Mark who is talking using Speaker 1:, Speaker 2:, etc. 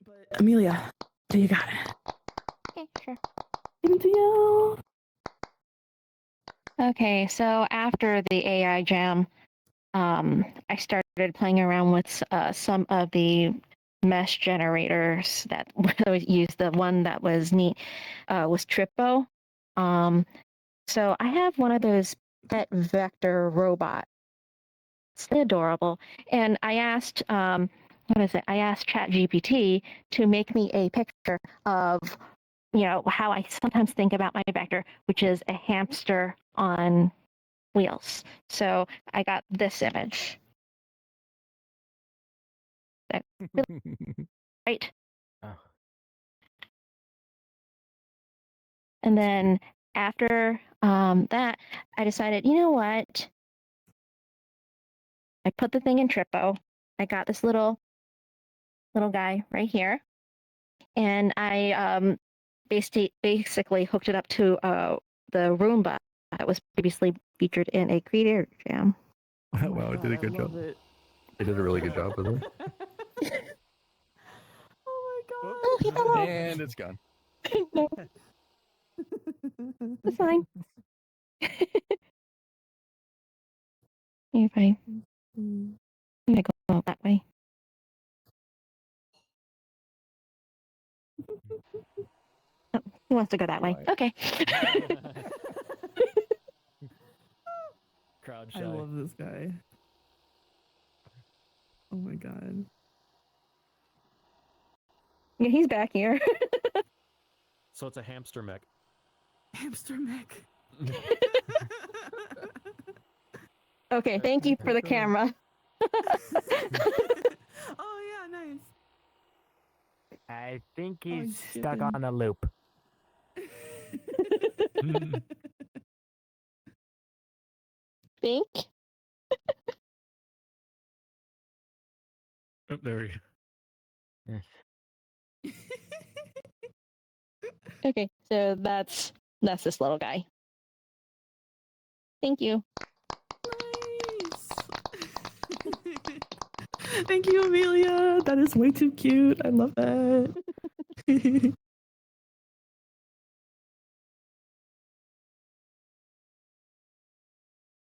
Speaker 1: But Amelia, do you got it?
Speaker 2: Okay, sure.
Speaker 1: Give it to you.
Speaker 2: Okay, so after the AI jam, I started playing around with some of the mesh generators that was used. The one that was neat was Trippo. So I have one of those pet vector robots. It's adorable, and I asked, what is it? I asked ChatGPT to make me a picture of, how I sometimes think about my vector, which is a hamster on wheels. So I got this image. Right.
Speaker 3: Oh.
Speaker 2: And then after that, I decided, you know what? I put the thing in Trippo. I got this little guy right here, and I basically hooked it up to the Roomba that was previously featured in a Creator Jam.
Speaker 4: Oh wow, it did a good job. It did a really good job with it.
Speaker 1: Oh my god.
Speaker 2: Oh, he fell off.
Speaker 4: And it's gone.
Speaker 2: No, it's fine. You're fine. I'm gonna go out that way. Oh, he wants to go that way.
Speaker 4: Right.
Speaker 2: Okay.
Speaker 3: Crowd
Speaker 1: I
Speaker 3: shy.
Speaker 1: love this guy. Oh my god.
Speaker 2: Yeah, he's back here.
Speaker 3: So it's a hamster mech.
Speaker 1: Hamster mech.
Speaker 2: Okay, thank you for the camera.
Speaker 1: Oh yeah, nice.
Speaker 3: I think
Speaker 1: Oh,
Speaker 3: he's
Speaker 1: he's
Speaker 3: stuck
Speaker 1: skipping.
Speaker 3: on a loop.
Speaker 2: Think?
Speaker 4: Oh, there we go.
Speaker 3: Yes.
Speaker 2: Okay, so that's this little guy. Thank you.
Speaker 1: Nice. Thank you, Amelia. That is way too cute. I love that.